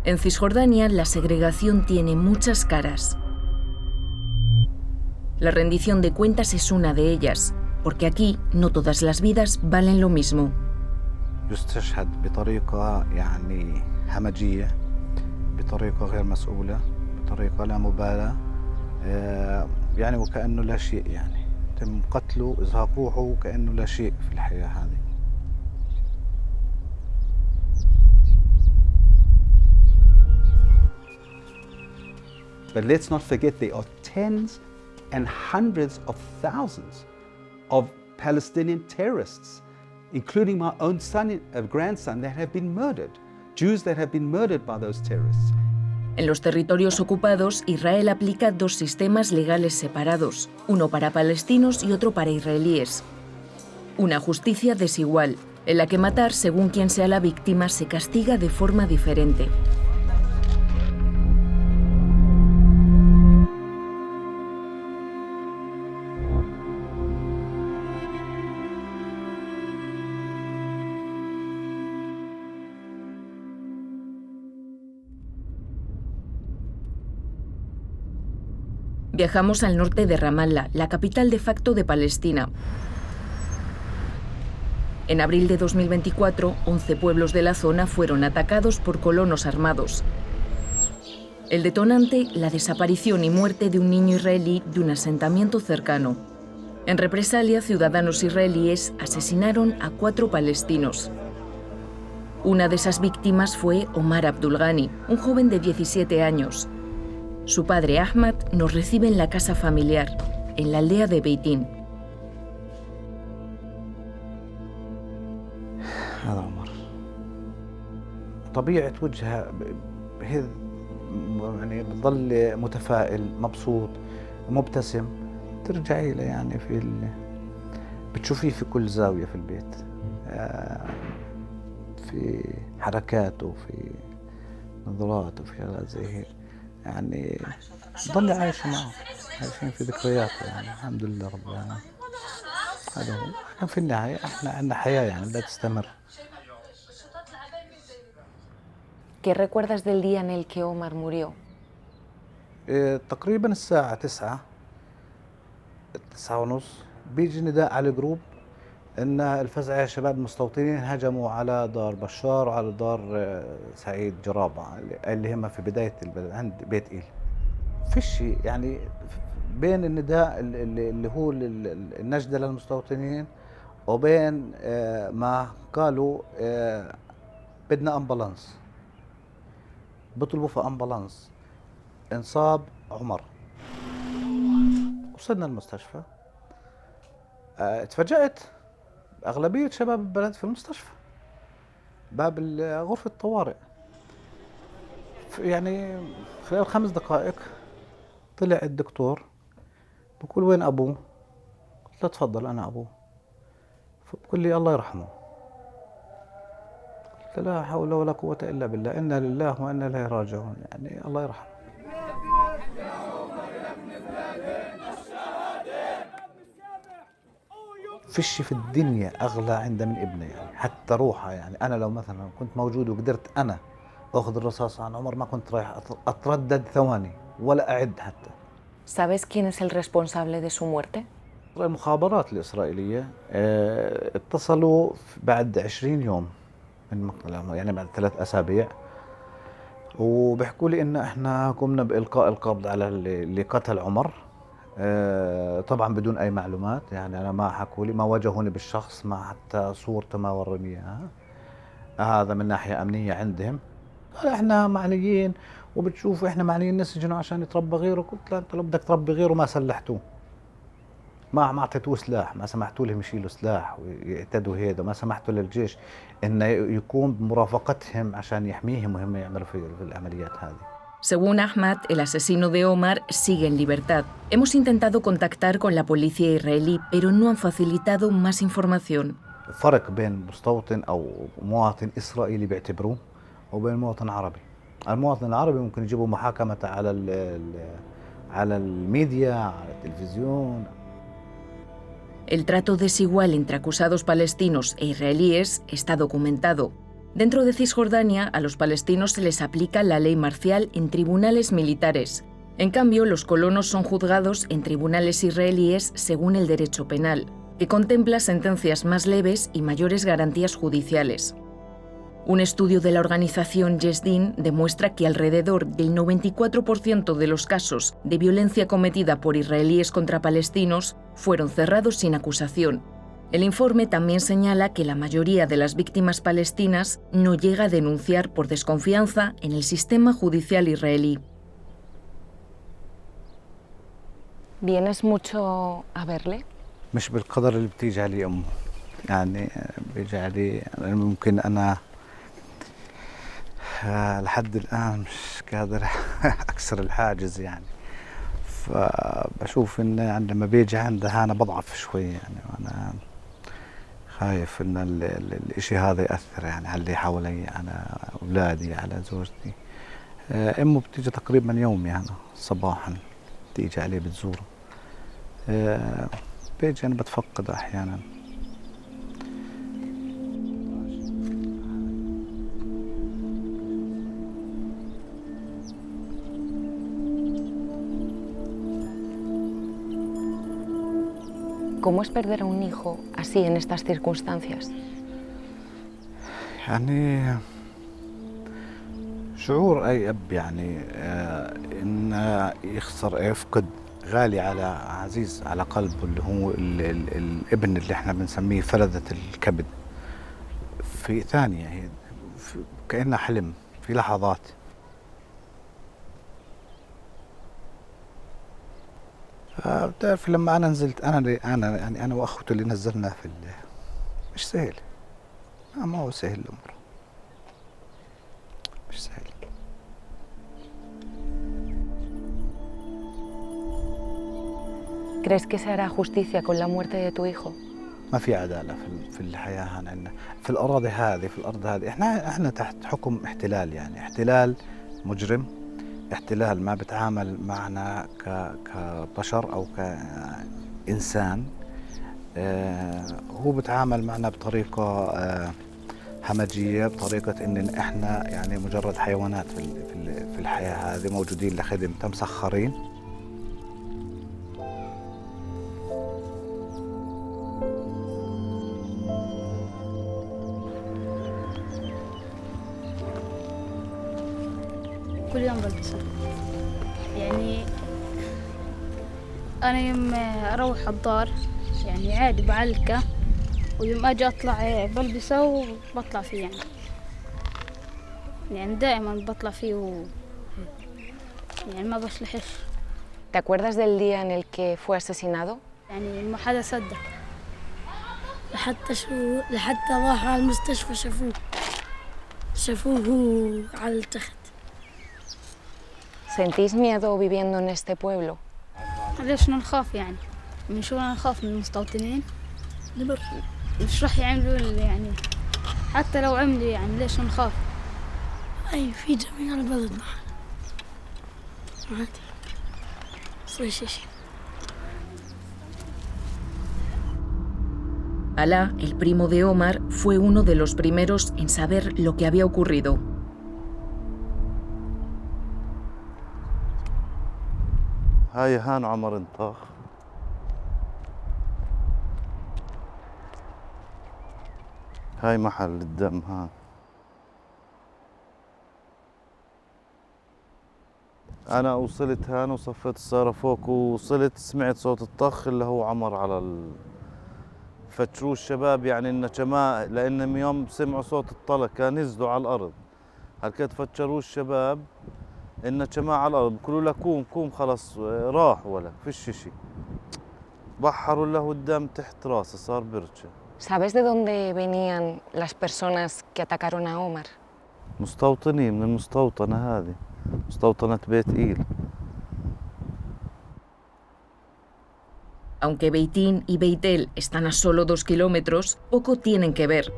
En Cisjordania, la segregación tiene muchas caras. La rendición de cuentas es una de ellas, porque aquí no todas las vidas valen lo mismo. يستشهد بطريقة يعني همجية، بطريقة غير مسؤولة، بطريقة لا مبالاة، يعني وكأنه لا شيء، يعني تم قتله إزهاق روحه كأنه لا شيء في الحياة هذه. But let's not forget there are tens and hundreds of thousands of Palestinian terrorists, including my own grandson, that have been murdered. Jews that have been murdered by those terrorists. En los territorios ocupados, Israel aplica dos sistemas legales separados, uno para palestinos y otro para israelíes. Una justicia desigual, en la que matar según quien sea la víctima se castiga de forma diferente. Viajamos al norte de Ramallah, la capital de facto de Palestina. En abril de 2024, 11 pueblos de la zona fueron atacados por colonos armados. El detonante, la desaparición y muerte de un niño israelí de un asentamiento cercano. En represalia, ciudadanos israelíes asesinaron a 4 palestinos. Una de esas víctimas fue Omar Abdulghani, un joven de 17 años. Su padre Ahmad nos recibe en la casa familiar, en la aldea de Beitín. هذا عمر طبيعة وجهه يعني بتضل متفائل مبسوط مبتسم، ترجعي له يعني بتشوفيه في كل زاوية في البيت، في حركاته، في نظراته، في شغلات زي هيك، يعني ضل عايش معه، عايشين في ذكرياته، يعني الحمد لله رب العالمين. هذا هو. احنا في النهاية احنا عندنا حياة يعني بدها تستمر. ¿Qué recuerdas del día en el que Omar murió? تقريبا الساعة 9:30 بيجي نداء على الجروب ان الفزع شباب المستوطنين هجموا على دار بشار وعلى دار سعيد جرابة اللي هم في بداية البلد عند بيت إيل. فيش يعني بين النداء اللي هو النجدة للمستوطنين وبين ما قالوا بدنا أمبولانس، بطلبوا في أمبولانس، انصاب عمر. وصلنا المستشفى، اتفاجأت أغلبية شباب البلد في المستشفى باب غرفة الطوارئ. يعني خلال 5 دقائق طلع الدكتور بقول وين أبوه؟ قلت له تفضل أنا أبوه. فبقول لي الله يرحمه. قلت لا حول ولا قوة إلا بالله، إنا لله وإنا إليه راجعون، يعني الله يرحمه. فيش في الدنيا أغلى عنده من ابنه، يعني حتى روحه. يعني أنا لو مثلا كنت موجود وقدرت أنا أخذ الرصاص عن عمر ما كنت رايح أتردد ثواني ولا أعد حتى. ¿Sabes quién es el responsable de su muerte? المخابرات الإسرائيلية اتصلوا بعد 20 يوم من مقتله، يعني بعد 3 أسابيع، وبيحكوا لي إن إحنا قمنا بإلقاء القبض على اللي قتل عمر. طبعا بدون أي معلومات، يعني أنا ما حكوا لي، ما واجهوني بالشخص، ما حتى صورته ما وروني إياها. هذا من ناحية أمنية عندهم. قال إحنا معنيين وبتشوفوا إحنا معنيين نسجنه عشان يتربى غيره. قلت لا، أنت لو بدك تربي غيره ما سلحتوه، ما اعطيتوه سلاح، ما سمحتوا لهم يشيلوا سلاح ويعتدوا هيدا، ما سمحتوا للجيش انه يكون بمرافقتهم عشان يحميهم وهم يعملوا في العمليات هذه. Según Ahmad, el asesino de Omar sigue en libertad. Hemos intentado contactar con la policía israelí, pero no han facilitado más información. فرق بين مستوطن او مواطن اسرائيلي بيعتبروه وبين مواطن عربي. المواطن العربي ممكن يجيبوا محاكمة على الميديا، على التلفزيون. El trato desigual entre acusados palestinos e israelíes está documentado. Dentro de Cisjordania, a los palestinos se les aplica la ley marcial en tribunales militares. En cambio, los colonos son juzgados en tribunales israelíes según el derecho penal, que contempla sentencias más leves y mayores garantías judiciales. Un estudio de la organización Yesh Din demuestra que alrededor del 94% de los casos de violencia cometida por israelíes contra palestinos fueron cerrados sin acusación. El informe también señala que la mayoría de las víctimas palestinas no llega a denunciar por desconfianza en el sistema judicial israelí. ¿Vienes mucho a verle? مش بالقدر اللي بتيجي عليه أمه، يعني بيجي عليه ممكن أنا لحد الآن مش قادر أكسر الحاجز يعني، فبشوف إن عندما بيجي عندها أنا بضعف شوي يعني، وأنا خايف إن الإشي هذا يأثر يعني على اللي حوالي، على أولادي، على زوجتي. أمه بتيجي تقريبا يومي يعني صباحا بتيجي عليه بتزوره. بيجي أنا بتفقد أحيانا. ¿Cómo es perder a un hijo así en estas circunstancias? يعني شعور أي أب يعني إن يفقد غالي على عزيز على قلبه، اللي هو الابن اللي احنا بنسميه فلذة الكبد. في ثانية هي كأنها حلم في لحظات. بتعرف لما أنا نزلت أنا وأخوته اللي نزلنا في مش سهل، ما هو سهل الأمر، مش سهل. ¿Crees que se hará justicia con la muerte de tu hijo? ما في عدالة في الحياة هنا، في الأرض هذه، احنا تحت حكم احتلال، يعني احتلال مجرم، احتلال ما بتعامل معنا كبشر أو كإنسان. هو بتعامل معنا بطريقة همجية، بطريقة إن إحنا يعني مجرد حيوانات في الحياة هذه، موجودين لخدمته، مسخرين. كل يوم بلبسه، يعني أنا يوم أروح الدار يعني عادي بعلقه، ويوم أجي أطلع بلبسه وبطلع فيه يعني دائما بطلع فيه يعني ما بصلحش. ¿Te acuerdas del día en el que fue asesinado? يعني ما حدا صدق. لحتى راحوا على المستشفى شافوه هو على التخت. ¿Sentís miedo viviendo en este pueblo? ليش نخاف يعني؟ من شو نخاف من المستوطنين؟ مش راح يعملوا يعني، حتى لو عملوا يعني ليش نخاف؟ أي في جميع البلد معنا عادي، صار شيء. Alaa, el primo de Omar, fue uno de los primeros en saber lo que había ocurrido. هاي هان عمر انطاخ. هاي محل الدم. ها أنا وصلت هان وصفيت السيارة فوق، ووصلت سمعت صوت الطخ اللي هو عمر على فتشوه الشباب يعني إنه جماعة، لأن يوم سمعوا صوت الطلق كان نزلوا على الأرض، هلكت فتشروه الشباب إن جماعة على الأرض، بيقولوا له قوم خلص راح ولا فيش شيء، بحروا له الدم تحت راسه صار برجة. ¿Sabes de dónde venían las personas que atacaron a Omar? مستوطنين من المستوطنة هذه، مستوطنة بيت إيل. Aunque Beitín y Beit-El están a solo 2 kilómetros, poco tienen que ver.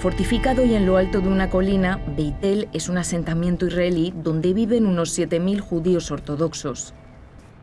Fortificado y en lo alto de una colina, Beit-El es un asentamiento israelí donde viven unos 7.000 judíos ortodoxos.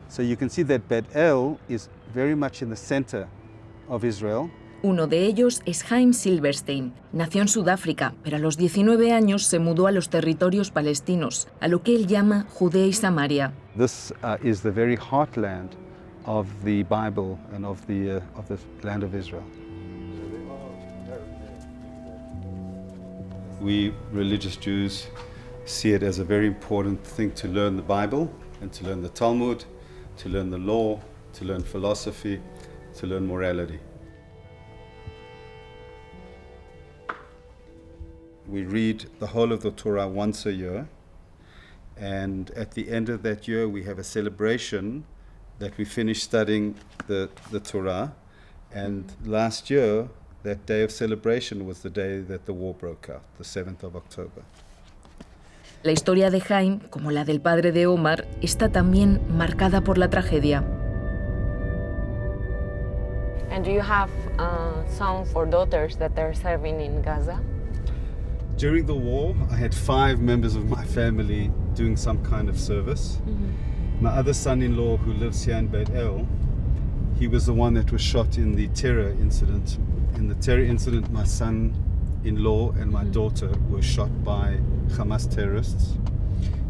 So you can see that Beit-El is very much in the center of Israel, Uno de ellos es Chaim Silverstein. Nació en Sudáfrica, pero a los 19 años se mudó a los territorios palestinos, a lo que él llama Judea y Samaria. This is the very heartland of the Bible and of the land of Israel. We religious Jews see it as a very important thing to learn the Bible and to learn the Talmud, to learn the law, to learn philosophy, to learn morality. We read the whole of the Torah once a year, and at the end of that year we have a celebration that we finish studying the Torah, and last year that day of celebration was the day that the war broke out, the 7th of October. La historia de Chaim, como la del padre de Omar, está también marcada por la tragedia. And do you have sons or daughters that are serving in Gaza? During the war, I had 5 members of my family doing some kind of service. My other son-in-law, who lives here in Beit El, he was the one that was shot in the terror incident. In the terror incident, my son-in-law and my daughter were shot by Hamas terrorists.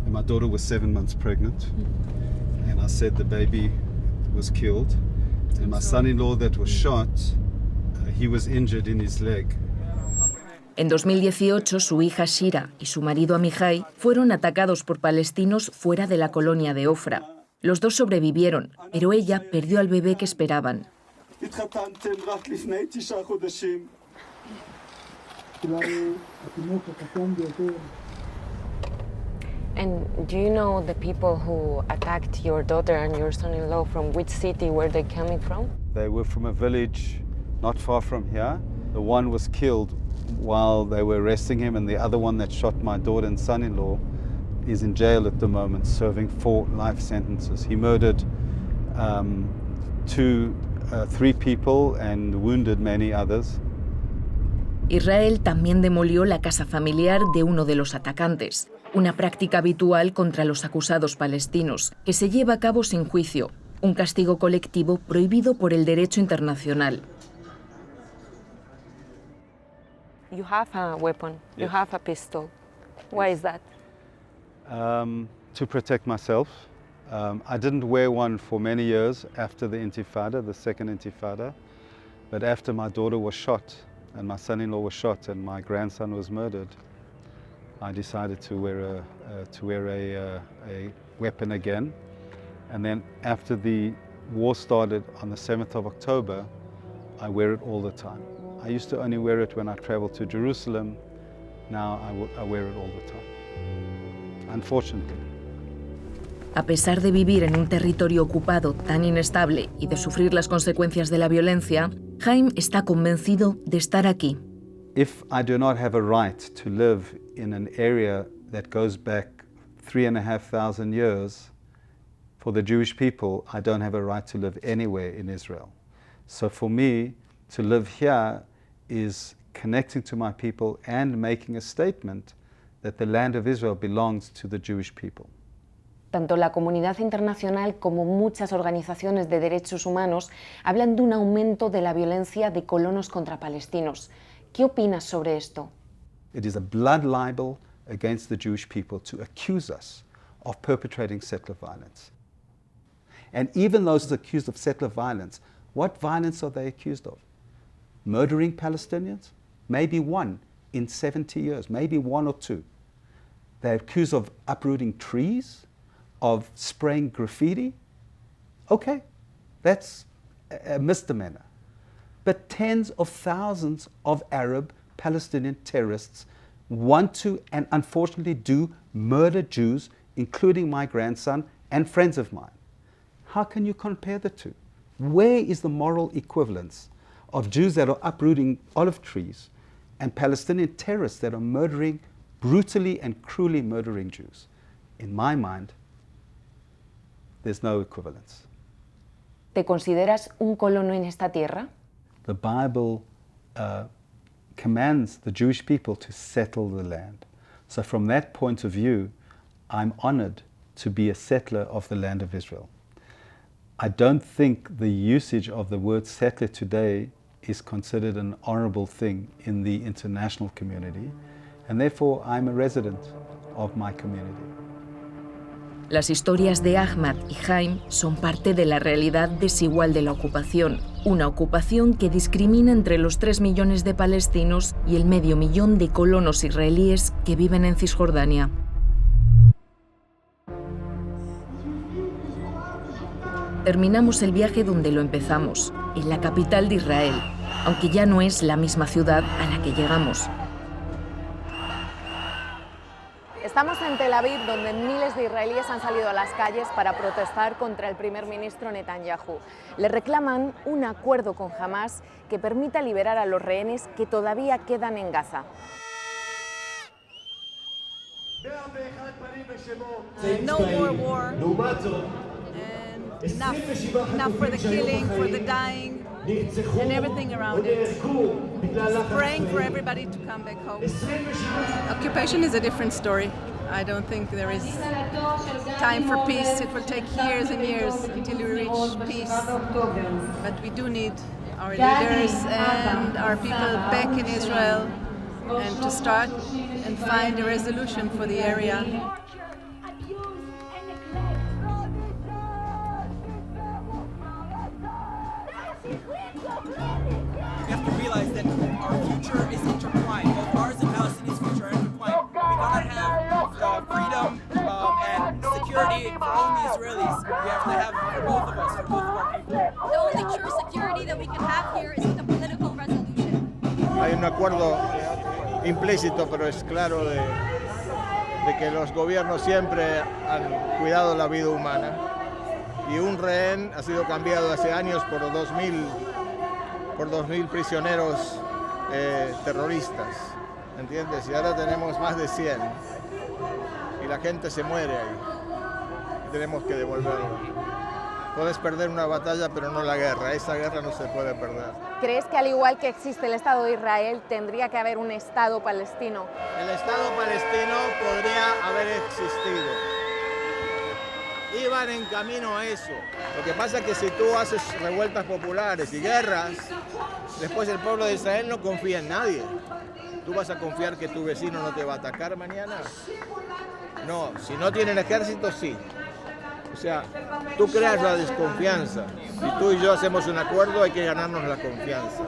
And my daughter was 7 months pregnant. And I said the baby was killed. And my son-in-law that was shot, he was injured in his leg. En 2018, su hija Shira y su marido Amihai fueron atacados por palestinos fuera de la colonia de Ofra. Los dos sobrevivieron, pero ella perdió al bebé que esperaban. And do you know the people who attacked your daughter and your son-in-law, from which city were they coming from? They were from a village not far from here. The one was killed while they were arresting him, and the other one that shot my daughter and son-in-law is in jail at the moment, serving 4 life sentences. He murdered 3 people and wounded many others. Israel también demolió la casa familiar de uno de los atacantes, una práctica habitual contra los acusados palestinos, que se lleva a cabo sin juicio, un castigo colectivo prohibido por el derecho internacional. You have a weapon, you Yes. have a pistol. Why is that? To protect myself. I didn't wear one for many years after the Intifada, the second Intifada, but after my daughter was shot and my son-in-law was shot and my grandson was murdered, I decided to wear a weapon again. And then after the war started on the 7th of October, I wear it all the time. I used to only wear it when I traveled to Jerusalem. Now I wear it all the time, unfortunately. A pesar de vivir en un territorio ocupado tan inestable y de sufrir las consecuencias de la violencia, Chaim está convencido de estar aquí. If I do not have a right to live in an area that goes back 3,500 years, for the Jewish people, I don't have a right to live anywhere in Israel. So for me, to live here is connecting to my people and making a statement that the land of Israel belongs to the Jewish people. Tanto la comunidad internacional como muchas organizaciones de derechos humanos hablan de un aumento de la violencia de colonos contra palestinos. ¿Qué opinas sobre esto? It is a blood libel against the Jewish people to accuse us of perpetrating settler violence. And even those accused of settler violence, what violence are they accused of? Murdering Palestinians? Maybe 1 in 70 years, maybe 1 or 2. They're accused of uprooting trees, of spraying graffiti. Okay, that's a misdemeanor. But tens of thousands of Arab Palestinian terrorists want to, and unfortunately do, murder Jews, including my grandson and friends of mine. How can you compare the two? Where is the moral equivalence of Jews that are uprooting olive trees and Palestinian terrorists that are murdering, brutally and cruelly murdering Jews? In my mind, there's no equivalence. ¿Te consideras un colono en esta tierra? The Bible commands the Jewish people to settle the land. So from that point of view, I'm honored to be a settler of the land of Israel. I don't think the usage of the word settler today is considered an honorable thing in the international community, and therefore I'm a resident of my community. Las historias de Ahmad y Haim son parte de la realidad desigual de la ocupación, una ocupación que discrimina entre los 3 millones de palestinos y el medio millón de colonos israelíes que viven en Cisjordania. Terminamos el viaje donde lo empezamos, en la capital de Israel, aunque ya no es la misma ciudad a la que llegamos. Estamos en Tel Aviv, donde miles de israelíes han salido a las calles para protestar contra el primer ministro Netanyahu. Le reclaman un acuerdo con Hamas que permita liberar a los rehenes que todavía quedan en Gaza. No more war. And enough for the killing, for the dying, and everything around it. Just praying for everybody to come back home. Occupation is a different story. I don't think there is time for peace. It will take years and years until we reach peace. But we do need our leaders and our people back in Israel and to start and find a resolution for the area. We have to realize that our future is intertwined. Both ours and Palestinians' future are intertwined. We cannot have freedom and security for only Israelis. We have to have for both of us, for both of our people. The only true security that we can have here is with a political resolution. Hay un acuerdo implícito, pero es claro, de que los gobiernos siempre han cuidado la vida humana. Y un rehén ha sido cambiado hace años por 2.000 prisioneros terroristas, ¿entiendes? Y ahora tenemos más de 100 y la gente se muere ahí y tenemos que devolverlo. Puedes perder una batalla, pero no la guerra. Esa guerra no se puede perder. ¿Crees que al igual que existe el Estado de Israel, tendría que haber un Estado palestino? El Estado palestino podría haber existido. Iban en camino a eso. Lo que pasa es que si tú haces revueltas populares y guerras, después el pueblo de Israel no confía en nadie. ¿Tú vas a confiar que tu vecino no te va a atacar mañana? No, si no tienen ejército, sí. O sea, tú creas la desconfianza. Si tú y yo hacemos un acuerdo, hay que ganarnos la confianza.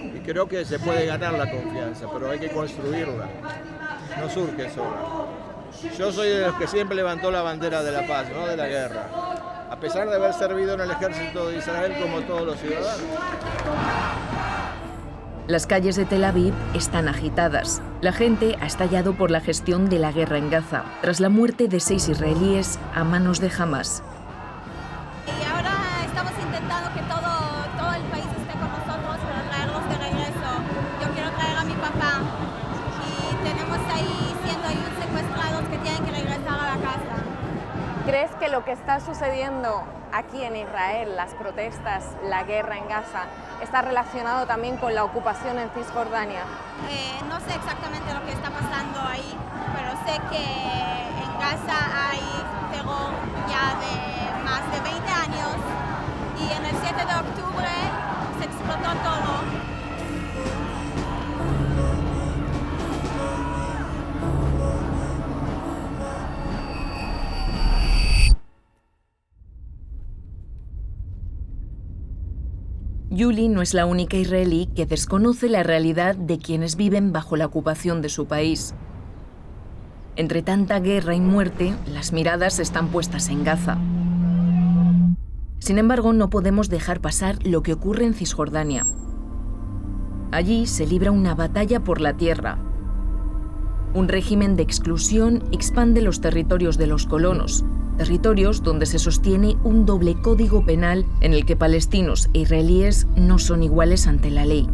Y creo que se puede ganar la confianza, pero hay que construirla. No surge sola. Yo soy de los que siempre levantó la bandera de la paz, no de la guerra, a pesar de haber servido en el ejército de Israel como todos los ciudadanos. Las calles de Tel Aviv están agitadas. La gente ha estallado por la gestión de la guerra en Gaza, tras la muerte de 6 israelíes a manos de Hamas. Y ahora estamos intentando que todo el país esté con nosotros para traerlos de regreso. Yo quiero traer a mi papá y tenemos ahí 101 secuestrados que tienen que regresar a la casa. ¿Crees que lo que está sucediendo aquí en Israel, las protestas, la guerra en Gaza, está relacionado también con la ocupación en Cisjordania? No sé exactamente lo que está pasando ahí, pero sé que en Gaza hay terror ya de más de 20 años y en el 7 de octubre se explotó todo. Yuli no es la única israelí que desconoce la realidad de quienes viven bajo la ocupación de su país. Entre tanta guerra y muerte, las miradas están puestas en Gaza. Sin embargo, no podemos dejar pasar lo que ocurre en Cisjordania. Allí se libra una batalla por la tierra. Un régimen de exclusión expande los territorios de los colonos, territorios donde se sostiene un doble código penal en el que palestinos e israelíes no son iguales ante la ley.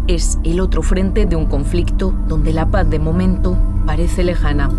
Es el otro frente de un conflicto donde la paz de momento parece lejana.